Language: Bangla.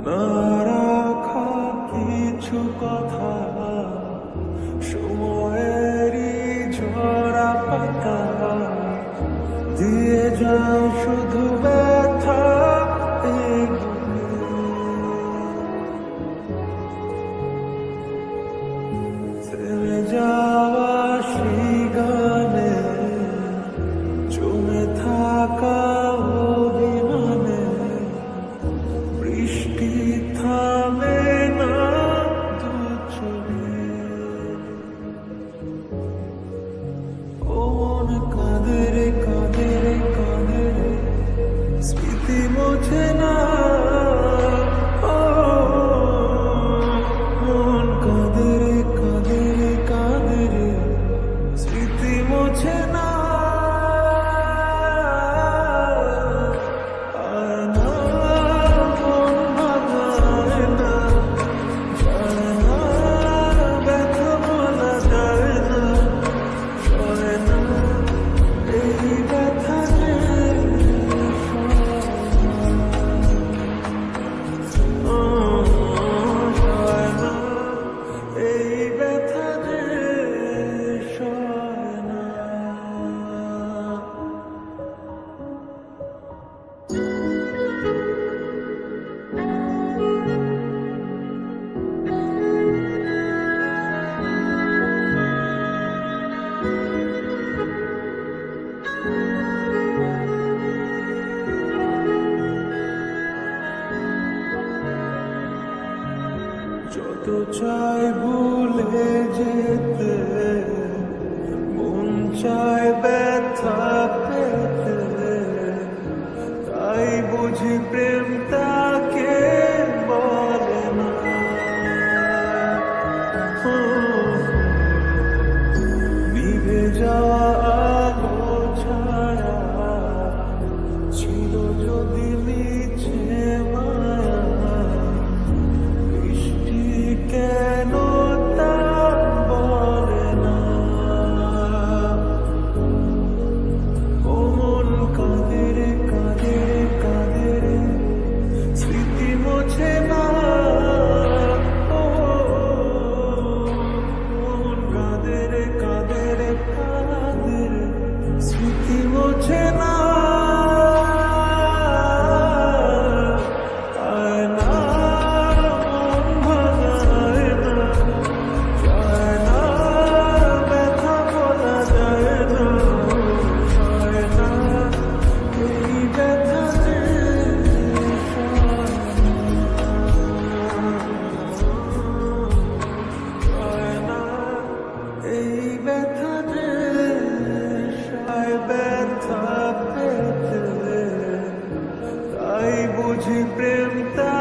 না রাখা কিছু কথা, সময়েরই ঝরা পাতা দিয়ে যায় শুধু ব্যথা। এই থেমে যাওয়া সেই গানে, জমে থাকা অভিমানে, বৃষ্টি থামে না দু চোখে। ও মন কাঁদে রে কাঁদে রে কাঁদে রে, স্মৃতি মোছে না। ও মন কাঁদে রে কাঁদে রে কাঁদে রে, স্মৃতি মোছে না। আয় না মন ভাঙায় না, যায় না ব্যথা বলা যায় না, সয় না এই ব্যথা যে সয় না, এই ব্যথা যে সয় না। যত চাই ভুলে যেতে, মন চায় ব্যথা পেতে, তাই বুঝি প্রেম তাকে বলে না। ও, নিভে যাওয়া আলো ছাড়া ছিল যদি মিছে মায়া, বৃষ্টি কেন তা বলে না। ও মন কাঁদে রে কাঁদে রে কাঁদে রে, স্মৃতি মোছে না। ও মন কাঁদে রে কাঁদে রে কাঁদে রে, স্মৃতি মোছে না। আয় না মন ভাঙায় না, যায় না ব্যথা বলা যায় না, সয় না এই ব্যথা যে সয় না, এই ব্যথা যে সয় ব্যথা পেতে, তাই বুঝি প্রেম তা